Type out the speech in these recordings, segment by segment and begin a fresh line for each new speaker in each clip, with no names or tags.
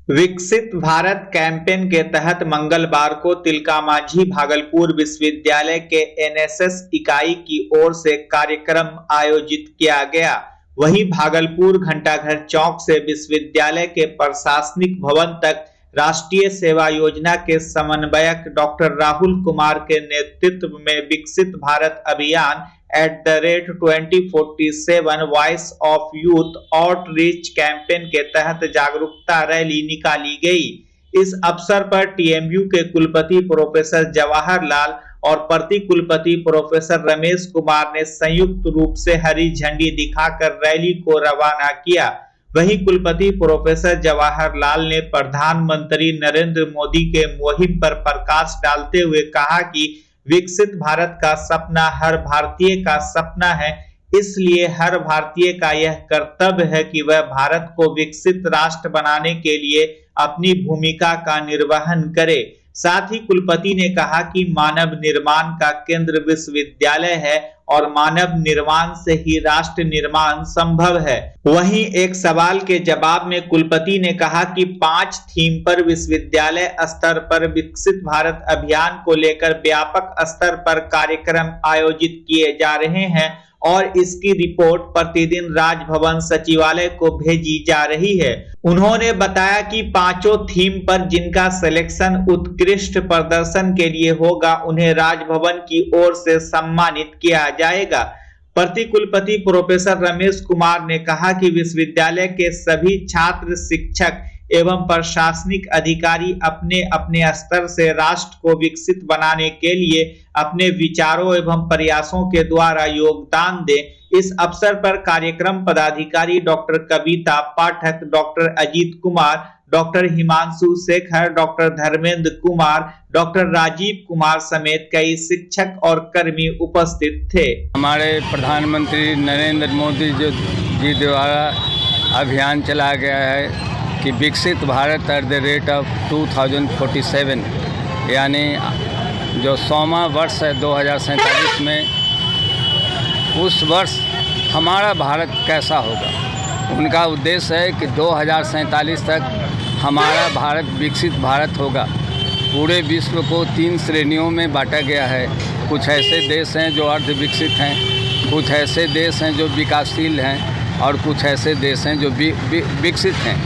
विकसित भारत कैंपेन के तहत मंगलवार को तिलकामाझी भागलपुर विश्वविद्यालय के एनएसएस इकाई की ओर से कार्यक्रम आयोजित किया गया। वहीं भागलपुर घंटाघर चौक से विश्वविद्यालय के प्रशासनिक भवन तक राष्ट्रीय सेवा योजना के समन्वयक डॉक्टर राहुल कुमार के नेतृत्व में विकसित भारत अभियान @2047 voice of youth outreach campaign के तहत जागरूकता रैली निकाली गई। इस अवसर पर टीएमयू के कुलपति प्रोफेसर जवाहर लाल और प्रति कुलपति प्रोफेसर रमेश कुमार ने संयुक्त रूप से हरी झंडी दिखाकर रैली को रवाना किया। वहीं कुलपति प्रोफेसर जवाहर लाल ने प्रधानमंत्री नरेंद्र मोदी के मुहिम पर प्रकाश डालते हुए कहा कि विकसित भारत का सपना हर भारतीय का सपना है, इसलिए हर भारतीय का यह कर्तव्य है कि वह भारत को विकसित राष्ट्र बनाने के लिए अपनी भूमिका का निर्वहन करे। साथ ही कुलपति ने कहा कि मानव निर्माण का केंद्र विश्वविद्यालय है और मानव निर्माण से ही राष्ट्र निर्माण संभव है। वहीं एक सवाल के जवाब में कुलपति ने कहा कि 5 थीम पर विश्वविद्यालय स्तर पर विकसित भारत अभियान को लेकर व्यापक स्तर पर कार्यक्रम आयोजित किए जा रहे हैं और इसकी रिपोर्ट प्रतिदिन राजभवन सचिवालय को भेजी जा रही है। उन्होंने बताया कि 5 थीम पर जिनका सिलेक्शन उत्कृष्ट प्रदर्शन के लिए होगा उन्हें राजभवन की ओर से सम्मानित किया जाएगा। प्रति कुलपति प्रोफेसर रमेश कुमार ने कहा कि विश्वविद्यालय के सभी छात्र, शिक्षक एवं प्रशासनिक अधिकारी अपने अपने स्तर से राष्ट्र को विकसित बनाने के लिए अपने विचारों एवं प्रयासों के द्वारा योगदान दें। इस अवसर पर कार्यक्रम पदाधिकारी doctor Kavita Pathak, doctor Ajit Kumar, doctor Himanshu Shekhar, doctor Dharmendra Kumar, doctor Rajiv Kumar समेत कई शिक्षक और कर्मी उपस्थित थे।
हमारे प्रधानमंत्री नरेंद्र मोदी जी द्वारा अभियान चलाया गया है कि विकसित भारत @2047 यानी जो 100वां वर्ष है 2047 में, उस वर्ष हमारा भारत कैसा होगा। उनका उद्देश्य है कि 2047 तक हमारा भारत विकसित भारत होगा। पूरे विश्व को 3 श्रेणियों में बांटा गया है। कुछ ऐसे देश हैं जो अर्ध विकसित हैं, कुछ ऐसे देश हैं जो विकासशील हैं और कुछ ऐसे देश हैं जो विकसित हैं।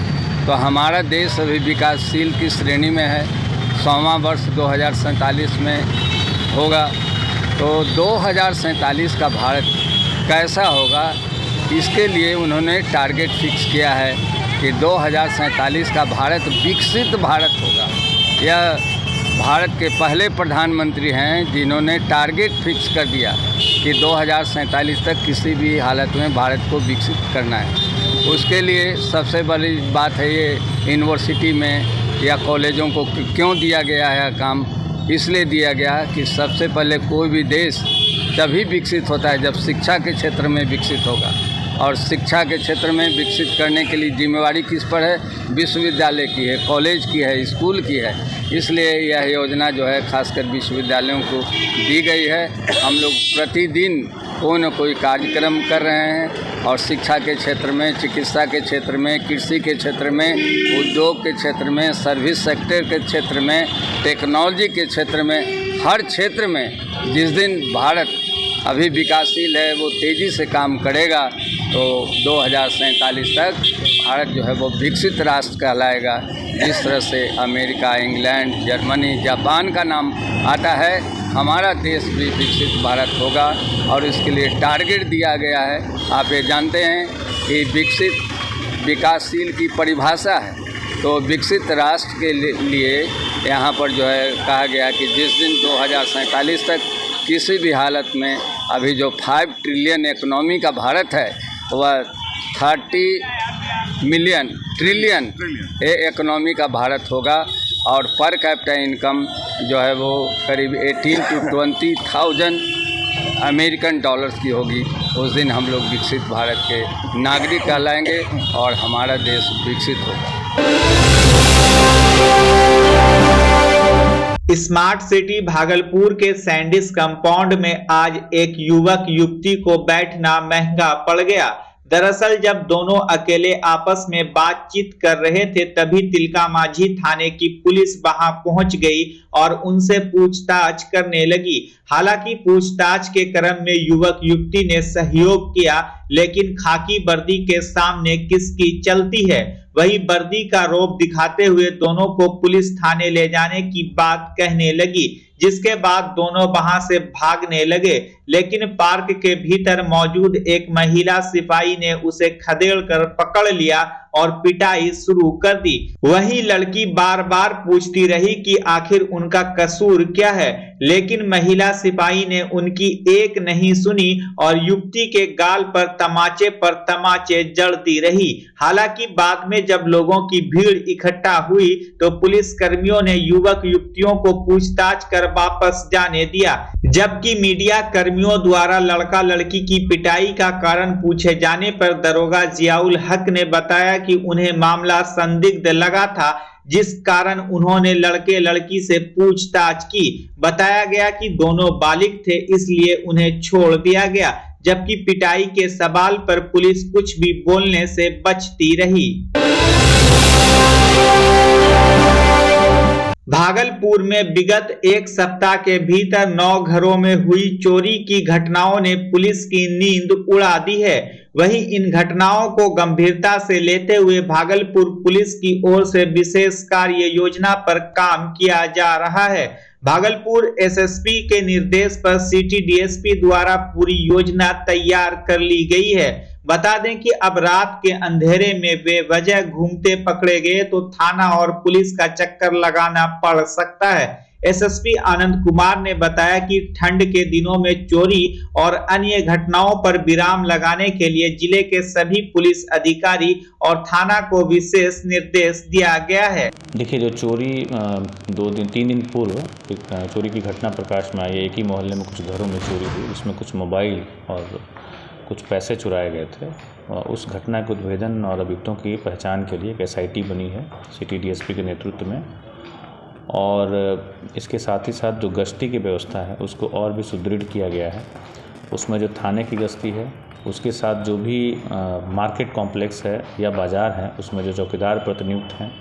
तो हमारा देश अभी विकासशील की श्रेणी में है। 100वां वर्ष 2047 में होगा। तो 2047 का भारत कैसा होगा, इसके लिए उन्होंने टारगेट फिक्स किया है कि 2047 का भारत विकसित भारत होगा। यह भारत के पहले प्रधानमंत्री हैं जिन्होंने टारगेट फिक्स कर दिया कि 2047 तक किसी भी हालत में भारत को विकसित करना है। उसके लिए सबसे बड़ी बात है ये यूनिवर्सिटी में या कॉलेजों को क्यों दिया गया है काम, इसलिए दिया गया कि सबसे पहले कोई भी देश तभी विकसित होता है जब शिक्षा के क्षेत्र में विकसित होगा। और शिक्षा के क्षेत्र में विकसित करने के लिए जिम्मेवारी किस पर है? विश्वविद्यालय की है, कॉलेज की है, स्कूल की है। इसलिए यह योजना जो है खासकर विश्वविद्यालयों को दी गई है। हम लोग प्रतिदिन कोई न कोई कार्यक्रम कर रहे हैं और शिक्षा के क्षेत्र में, चिकित्सा के क्षेत्र में, कृषि के क्षेत्र में, उद्योग के क्षेत्र में, सर्विस सेक्टर के क्षेत्र में, टेक्नोलॉजी के क्षेत्र में, हर क्षेत्र में जिस दिन भारत अभी विकासशील है वो तेज़ी से काम करेगा तो 2047 तक भारत जो है वो विकसित राष्ट्र कहलाएगा। जिस तरह से अमेरिका, इंग्लैंड, जर्मनी, जापान का नाम आता है, हमारा देश भी विकसित भारत होगा और इसके लिए टारगेट दिया गया है। आप ये जानते हैं कि विकसित विकासशील की परिभाषा है, तो विकसित राष्ट्र के लिए यहाँ पर जो है कहा गया कि जिस दिन 2047 तक किसी भी हालत में अभी जो 5 ट्रिलियन इकोनॉमी का भारत है वह 30 ट्रिलियन इकोनॉमी का भारत होगा और पर कैपिटा इनकम जो है वो करीब 18 to 20,000 अमेरिकन डॉलर्स की होगी। उस दिन हम लोग विकसित भारत के नागरिक कहलाएंगे और हमारा देश विकसित होगा।
स्मार्ट सिटी भागलपुर के सैंडिस कंपाउंड में आज एक युवक युवती को बैठना महंगा पड़ गया। दरअसल जब दोनों अकेले आपस में बातचीत कर रहे थे तभी तिलका माझी थाने की पुलिस वहां पहुंच गई और उनसे पूछताछ करने लगी। हालांकि पूछताछ के क्रम में युवक युवती ने सहयोग किया, लेकिन खाकी वर्दी के सामने किसकी चलती है। वही वर्दी का रौब दिखाते हुए दोनों को पुलिस थाने ले जाने की बात कहने लगी, जिसके बाद दोनों वहां से भागने लगे। लेकिन पार्क के भीतर मौजूद एक महिला सिपाही ने उसे खदेड़कर पकड़ लिया और पिटाई शुरू कर दी। वही लड़की बार बार पूछती रही कि आखिर उनका कसूर क्या है, लेकिन महिला सिपाही ने उनकी एक नहीं सुनी और युवती के गाल पर तमाचे जड़ती रही। हालांकि बाद में जब लोगों की भीड़ इकट्ठा हुई तो पुलिस कर्मियों ने युवक युवतियों को पूछताछ कर वापस जाने दिया, जबकि मीडिया कर्मियों द्वारा लड़का लड़की की पिटाई का कारण पूछे जाने पर दरोगा जियाउल हक ने बताया कि उन्हें मामला संदिग्ध लगा था, जिस कारण उन्होंने लड़के लड़की से पूछताछ की। बताया गया कि दोनों बालिग थे, इसलिए उन्हें छोड़ दिया गया, जबकि पिटाई के सवाल पर पुलिस कुछ भी बोलने से बचती रही। भागलपुर में विगत एक सप्ताह के भीतर 9 घरों में हुई चोरी की घटनाओं ने पुलिस की नींद उड़ा दी है। वहीं इन घटनाओं को गंभीरता से लेते हुए भागलपुर पुलिस की ओर से विशेष कार्य योजना पर काम किया जा रहा है। भागलपुर एसएसपी के निर्देश पर सिटी डीएसपी द्वारा पूरी योजना तैयार कर ली गई है। बता दें कि अब रात के अंधेरे में बेवजह घूमते पकड़े गए तो थाना और पुलिस का चक्कर लगाना पड़ सकता है। एसएसपी आनंद कुमार ने बताया कि ठंड के दिनों में चोरी और अन्य घटनाओं पर विराम लगाने के लिए जिले के सभी पुलिस अधिकारी और थाना को विशेष निर्देश दिया गया है।
देखिए, जो चोरी 2-3 दिन पूर्व चोरी की घटना प्रकाश में आई, एक ही मोहल्ले में कुछ घरों में चोरी हुई, उसमें कुछ मोबाइल और कुछ पैसे चुराए गए थे। उस घटना के उद्भेदन और अभियुक्तों की पहचान के लिए एक एसआईटी बनी है सिटी डीएसपी के नेतृत्व में, और इसके साथ ही साथ जो गश्ती की व्यवस्था है उसको और भी सुदृढ़ किया गया है। उसमें जो थाने की गश्ती है, उसके साथ जो भी मार्केट कॉम्प्लेक्स है या बाज़ार है, उसमें जो चौकीदार प्रतिनियुक्त हैं,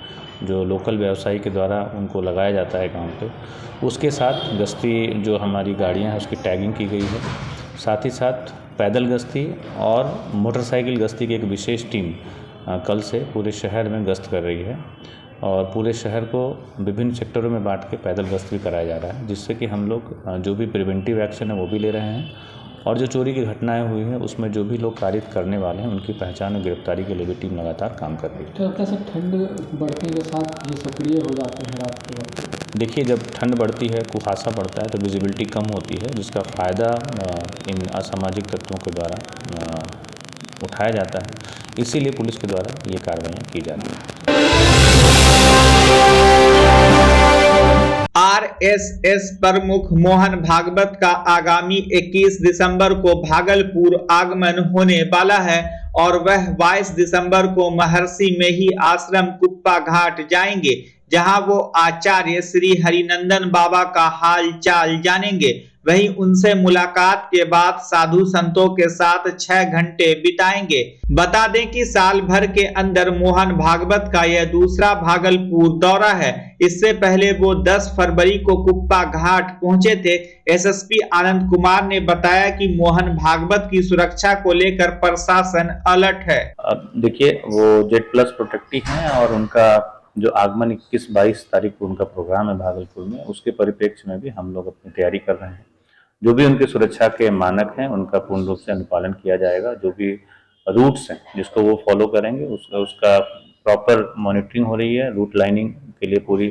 जो लोकल व्यवसायी के द्वारा उनको लगाया जाता है काम पे, उसके साथ गश्ती जो हमारी गाड़ियाँ हैं उसकी टैगिंग की गई है। साथ ही साथ पैदल गश्ती और मोटरसाइकिल गश्ती की एक विशेष टीम कल से पूरे शहर में गश्त कर रही है, और पूरे शहर को विभिन्न सेक्टरों में बांट के पैदल गश्त भी कराया जा रहा है, जिससे कि हम लोग जो भी प्रिवेंटिव एक्शन है वो भी ले रहे हैं, और जो चोरी की घटनाएं हुई हैं उसमें जो भी लोग कारित करने वाले हैं उनकी पहचान और गिरफ्तारी के लिए भी टीम लगातार काम कर रही है।
तो कैसे ठंड बढ़ने के साथ ये सक्रिय हो जाते हैं रात के वक्त?
देखिए, जब ठंड बढ़ती है, कुहासा बढ़ता है तो विजिबिलिटी कम होती है, जिसका फ़ायदा इन असामाजिक तत्वों के द्वारा उठाया जाता है। इसीलिए पुलिस के द्वारा ये कार्रवाइयाँ की जाती हैं।
आरएसएस प्रमुख मोहन भागवत का आगामी 21 दिसंबर को भागलपुर आगमन होने वाला है और वह 22 दिसंबर को महर्षि में ही आश्रम कुप्पा घाट जाएंगे, जहां वो आचार्य श्री हरिनंदन बाबा का हाल चाल जानेंगे। वहीं उनसे मुलाकात के बाद साधु संतों के साथ 6 घंटे बिताएंगे। बता दें कि साल भर के अंदर मोहन भागवत का यह दूसरा भागलपुर दौरा है। इससे पहले वो 10 फरवरी को कुप्पा घाट पहुंचे थे। एसएसपी आनंद कुमार ने बताया कि मोहन भागवत की सुरक्षा को लेकर प्रशासन अलर्ट है।
देखिए, वो जेड प्लस प्रोटेक्टी हैं और उनका जो आगमन 21-22 तारीख को उनका प्रोग्राम है भागलपुर में, उसके परिप्रेक्ष्य में भी हम लोग अपनी तैयारी कर रहे हैं। जो भी उनकी सुरक्षा के मानक हैं उनका पूर्ण रूप से अनुपालन किया जाएगा। जो भी रूट्स हैं जिसको वो फॉलो करेंगे उसका प्रॉपर मॉनिटरिंग हो रही है। रूट लाइनिंग के लिए पूरी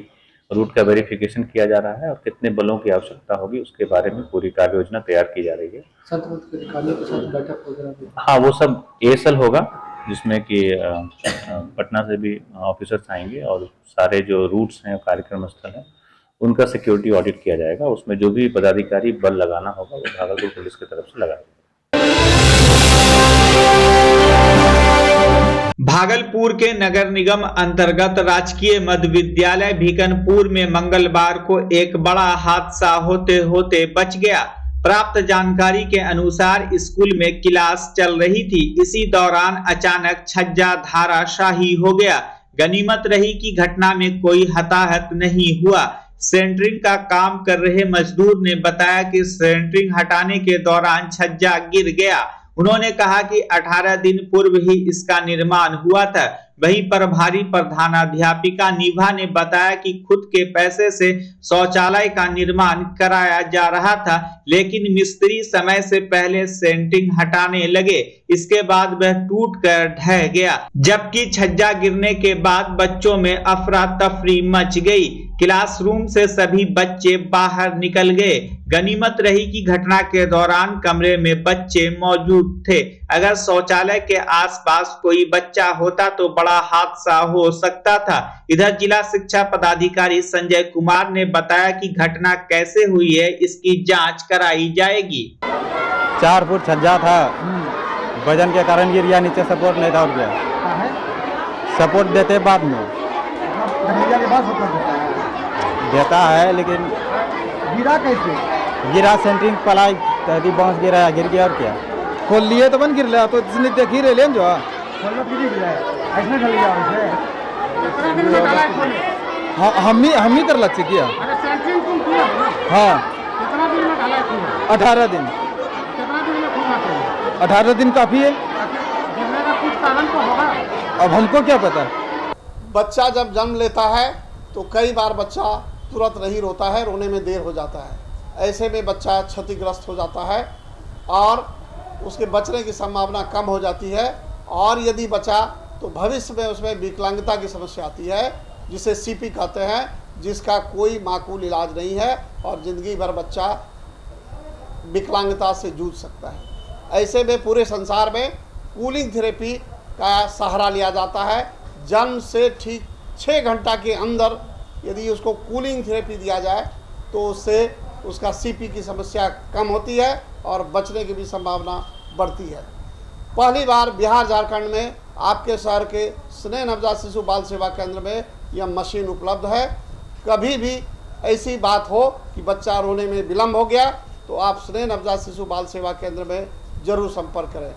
रूट का वेरिफिकेशन किया जा रहा है और कितने बलों की आवश्यकता होगी उसके बारे में पूरी कार्य योजना तैयार की जा रही है। हाँ, वो सब एएसएल होगा, जिसमें कि पटना से भी ऑफिसर्स आएंगे और सारे जो रूट्स हैं, कार्यक्रम स्थल हैं, उनका सिक्योरिटी ऑडिट किया जाएगा। उसमें जो भी पदाधिकारी बल लगाना होगा वो भागलपुर पुलिस की तरफ से लगाएगा।
भागलपुर के नगर निगम अंतर्गत राजकीय मध्य विद्यालय भीकनपुर में मंगलवार को एक बड़ा हादसा होते होते बच गया। प्राप्त जानकारी के अनुसार स्कूल में क्लास चल रही थी। इसी दौरान अचानक छज्जा धाराशाही हो गया। गनीमत रही कि घटना में कोई हताहत नहीं हुआ। सेंटरिंग का काम कर रहे मजदूर ने बताया कि सेंटरिंग हटाने के दौरान छज्जा गिर गया। उन्होंने कहा कि 18 दिन पूर्व ही इसका निर्माण हुआ था। वहीं प्रभारी प्रधानाध्यापिका निभा ने बताया कि खुद के पैसे से शौचालय का निर्माण कराया जा रहा था, लेकिन मिस्त्री समय से पहले सेंटरिंग हटाने लगे। इसके बाद वह टूटकर ढह गया, जबकि छज्जा गिरने के बाद बच्चों में अफरा तफरी मच गई। क्लासरूम से सभी बच्चे बाहर निकल गए। गनीमत रही कि घटना के दौरान कमरे में बच्चे मौजूद थे। अगर शौचालय के आसपास कोई बच्चा होता तो बड़ा हादसा हो सकता था। इधर जिला शिक्षा पदाधिकारी संजय कुमार ने बताया कि घटना कैसे हुई है, इसकी जांच कराई जाएगी।
4 फुट छज्जा था, वजन के कारण गिर गया, नीचे सपोर्ट नहीं था, उठ गया। सपोर्ट देते बाद में देता है, लेकिन
गिरा कैसे?
गिरा सेंटरिंग पलाई तभी बांस गिरा, गिर गया। और क्या
खोल लिए तो बन गिर लिया, तो इसने देख ही रहे जो ऐसे ढल गया हाँ, हम ही कर लग से किया। हाँ, 18 दिन 18 दिन काफी है। अब हमको क्या पता।
बच्चा जब जन्म लेता है तो कई बार बच्चा तुरंत नहीं रोता है, रोने में देर हो जाता है। ऐसे में बच्चा क्षतिग्रस्त हो जाता है और उसके बचने की संभावना कम हो जाती है। और यदि बचा तो भविष्य में उसमें विकलांगता की समस्या आती है, जिसे सीपी कहते हैं, जिसका कोई माकूल इलाज नहीं है और ज़िंदगी भर बच्चा विकलांगता से जूझ सकता है। ऐसे में पूरे संसार में कूलिंग थेरेपी का सहारा लिया जाता है। जन्म से ठीक 6 घंटा के अंदर यदि उसको कूलिंग थेरेपी दिया जाए तो उससे उसका सीपी की समस्या कम होती है और बचने की भी संभावना बढ़ती है। पहली बार बिहार झारखंड में आपके शहर के स्नेह नवजात शिशु बाल सेवा केंद्र में यह मशीन उपलब्ध है। कभी भी ऐसी बात हो कि बच्चा रोने में विलम्ब हो गया तो आप स्नेह नवजात शिशु बाल सेवा केंद्र में जरूर संपर्क करें।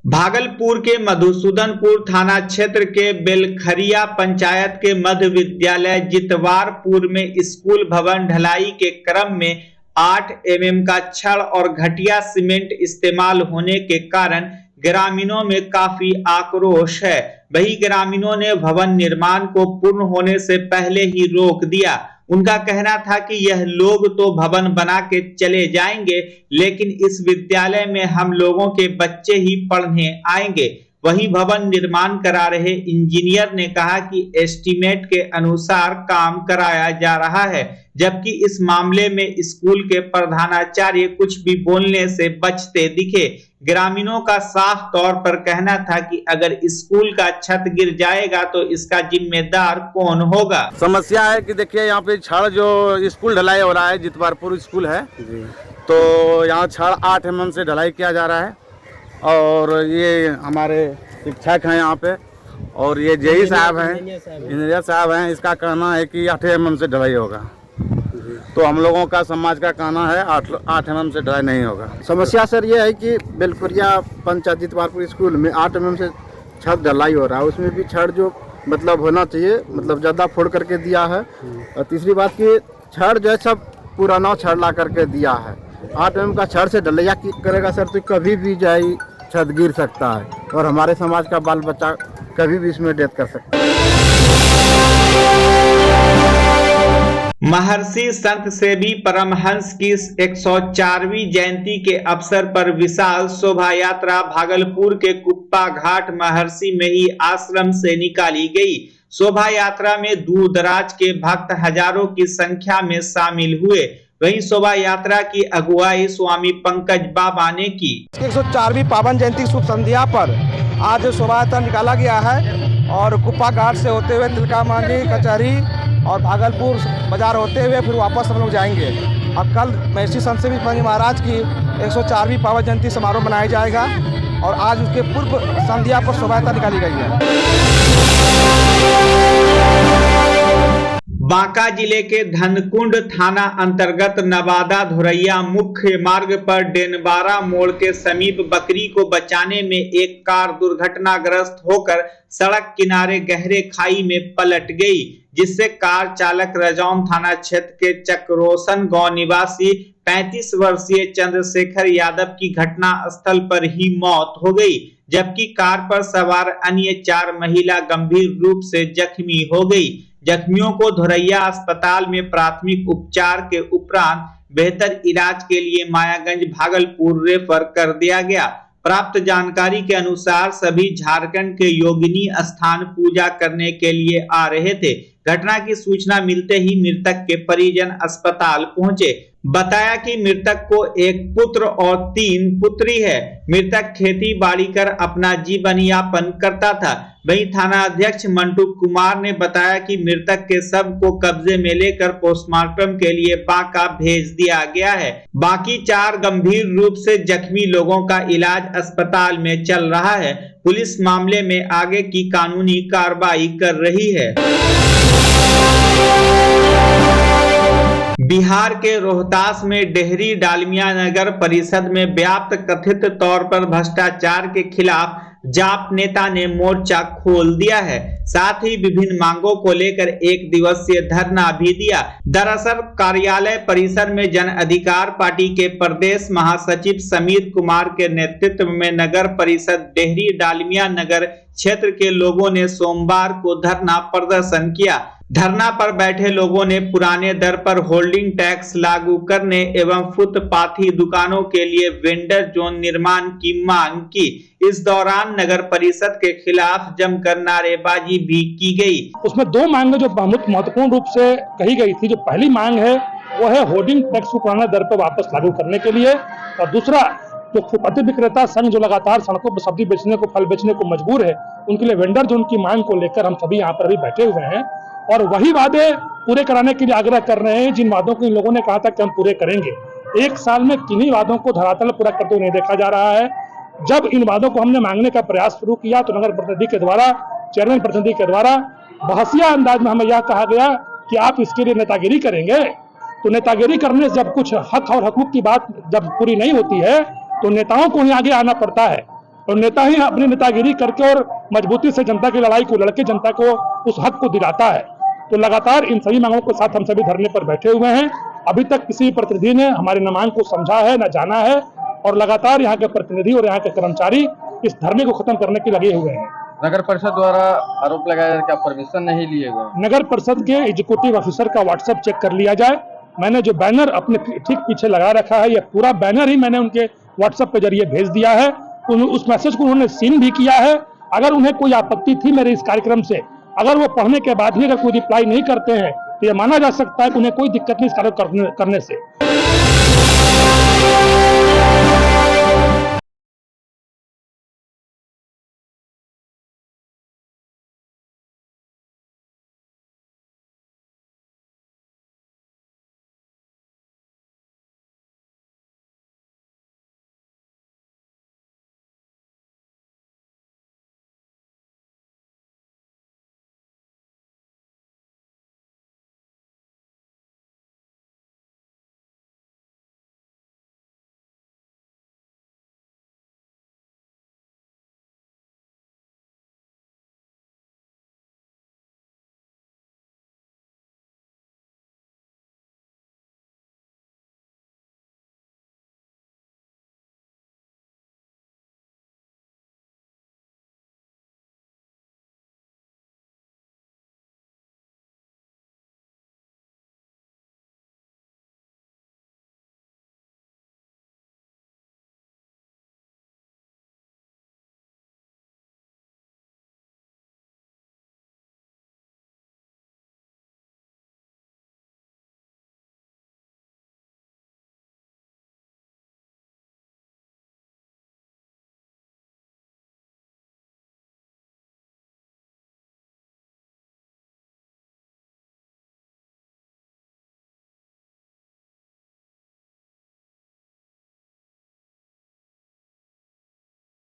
भागलपुर के मधुसूदनपुर थाना क्षेत्र के बेलखरिया पंचायत के मध्य विद्यालय जितवारपुर में स्कूल भवन ढलाई के क्रम में 8 mm का छड़ और घटिया सीमेंट इस्तेमाल होने के कारण ग्रामीणों में काफी आक्रोश है। वही ग्रामीणों ने भवन निर्माण को पूर्ण होने से पहले ही रोक दिया। उनका कहना था कि यह लोग तो भवन बना के चले जाएंगे, लेकिन इस विद्यालय में हम लोगों के बच्चे ही पढ़ने आएंगे। वहीं भवन निर्माण करा रहे इंजीनियर ने कहा कि एस्टीमेट के अनुसार काम कराया जा रहा है, जबकि इस मामले में स्कूल के प्रधानाचार्य कुछ भी बोलने से बचते दिखे। ग्रामीणों का साफ तौर पर कहना था कि अगर स्कूल का छत गिर जाएगा तो इसका जिम्मेदार कौन होगा।
समस्या है कि देखिए यहाँ पे छड़ जो स्कूल ढलाई हो रहा है, जितवारपुर स्कूल है, तो यहाँ छड़ 8 mm से ढलाई किया जा रहा है। और ये हमारे शिक्षक हैं यहाँ पे और ये जेई साहब हैं, इंजीनियर साहब हैं, इसका कहना है कि 8 mm से ढलाई होगा। तो हम लोगों का समाज का कहना है 8 mm से ढलाई नहीं होगा।
समस्या सर ये है कि बेलखरिया पंचायत जितवारपुर स्कूल में 8 mm से छत ढलाई हो रहा है, उसमें भी छड़ जो मतलब होना चाहिए, मतलब ज़्यादा फोड़ करके दिया है। और तीसरी बात कि छड़ जो है सब पुराना छड़ ला करके दिया है। 8 mm का छड़ से ढलैया करेगा सर तो कभी भी जाए छत गिर सकता है और हमारे समाज का बाल बच्चा कभी भी इसमें डेथ कर सकता है।
महर्षि संत सेवी परमहंस की 104वीं जयंती के अवसर पर विशाल शोभा यात्रा भागलपुर के कुप्पा घाट महर्षि मेही आश्रम से निकाली गई। शोभा यात्रा में दूर दराज के भक्त हजारों की संख्या में शामिल हुए। वहीं शोभा यात्रा की अगुवाई स्वामी पंकज बाबा ने की।
104वीं पावन जयंती शुभ संध्या पर आज शोभा यात्रा निकाला गया है और कुप्पा घाट से होते हुए तिलकामांझी कचहरी और भागलपुर बाजार होते हुए फिर वापस हम लोग जाएंगे। और कल महर्षि संत सेवी महाराज की 104वीं पावन जयंती समारोह मनाया जाएगा और आज उसके पूर्व संध्या पर शोभा यात्रा निकाली गई है।
बांका जिले के धनकुंड थाना अंतर्गत नवादा धुरैया मुख्य मार्ग पर डेनबारा मोड़ के समीप बकरी को बचाने में एक कार दुर्घटनाग्रस्त होकर सड़क किनारे गहरे खाई में पलट गई, जिससे कार चालक रजौन थाना क्षेत्र के चकरोसन गांव निवासी 35 वर्षीय चंद्रशेखर यादव की घटना स्थल पर ही मौत हो गई, जबकि कार पर सवार अन्य 4 महिला गंभीर रूप से जख्मी हो गई। जख्मियों को धुरैया अस्पताल में प्राथमिक उपचार के उपरांत बेहतर इलाज के लिए मायागंज भागलपुर रेफर कर दिया गया। प्राप्त जानकारी के अनुसार सभी झारखंड के योगिनी स्थान पूजा करने के लिए आ रहे थे। घटना की सूचना मिलते ही मृतक के परिजन अस्पताल पहुंचे। बताया कि मृतक को एक पुत्र और 3 पुत्री है। मृतक खेती बाड़ी कर अपना जीवन यापन करता था। वहीं थाना अध्यक्ष मंटू कुमार ने बताया कि मृतक के शव को कब्जे में लेकर पोस्टमार्टम के लिए बांका भेज दिया गया है। बाकी 4 गंभीर रूप से जख्मी लोगों का इलाज अस्पताल में चल रहा है। पुलिस मामले में आगे की कानूनी कार्रवाई कर रही है। बिहार के रोहतास में डेहरी डालमिया नगर परिषद में व्याप्त कथित तौर पर भ्रष्टाचार के खिलाफ जाप नेता ने मोर्चा खोल दिया है। साथ ही विभिन्न मांगों को लेकर 1 दिवसीय धरना भी दिया। दरअसल कार्यालय परिसर में जन अधिकार पार्टी के प्रदेश महासचिव समीर कुमार के नेतृत्व में नगर परिषद डेहरी डालमिया नगर क्षेत्र के लोगों ने सोमवार को धरना प्रदर्शन किया। धरना पर बैठे लोगों ने पुराने दर पर होल्डिंग टैक्स लागू करने एवं फुटपाथी दुकानों के लिए वेंडर जोन निर्माण की मांग की। इस दौरान नगर परिषद के खिलाफ जमकर नारेबाजी भी की गई।
उसमें 2 मांगें जो महत्वपूर्ण रूप से कही गई थी। जो पहली मांग है वो है होल्डिंग टैक्स को पुराने दर पर वापस लागू करने के लिए, और दूसरा जो फुटपाथी विक्रेता संघ जो लगातार सड़कों पर सब्जी बेचने को, फल बेचने को मजबूर है, उनके लिए वेंडर जोन की मांग को लेकर हम सभी यहाँ पर अभी बैठे हुए हैं और वही वादे पूरे कराने के लिए आग्रह कर रहे हैं जिन वादों को इन लोगों ने कहा था कि हम पूरे करेंगे। 1 साल में किन्हीं वादों को धरातल पूरा करते हुए नहीं देखा जा रहा है। जब इन वादों को हमने मांगने का प्रयास शुरू किया तो नगर प्रतिनिधि के द्वारा, चेयरमैन प्रतिनिधि के द्वारा बहसिया अंदाज में हमें यह कहा गया कि आप इसके लिए नेतागिरी करेंगे। तो नेतागिरी करने से जब कुछ हक और हकूक की बात जब पूरी नहीं होती है तो नेताओं को ही आगे आना पड़ता है, और नेता ही अपनी नेतागिरी करके और मजबूती से जनता की लड़ाई को लड़के जनता को उस हक को दिलाता है। तो लगातार इन सभी मांगों के साथ हम सभी धरने पर बैठे हुए हैं। अभी तक किसी प्रतिनिधि ने हमारे न मांग को समझा है न जाना है, और लगातार यहाँ के प्रतिनिधि और यहाँ के कर्मचारी इस धरने को खत्म करने के लगे हुए हैं।
नगर परिषद द्वारा आरोप लगाया कि आप परमिशन नहीं लिए गए।
नगर परिषद के एग्जीक्यूटिव ऑफिसर का व्हाट्सएप चेक कर लिया जाए। मैंने जो बैनर अपने ठीक पीछे लगा रखा है, यह पूरा बैनर ही मैंने उनके व्हाट्सएप के जरिए भेज दिया है। उस मैसेज को उन्होंने सीन भी किया है। अगर उन्हें कोई आपत्ति थी मेरे इस कार्यक्रम से, अगर वो पढ़ने के बाद भी अगर कोई रिप्लाई नहीं करते हैं तो यह माना जा सकता है कि उन्हें कोई दिक्कत नहीं इस कार्य करने से।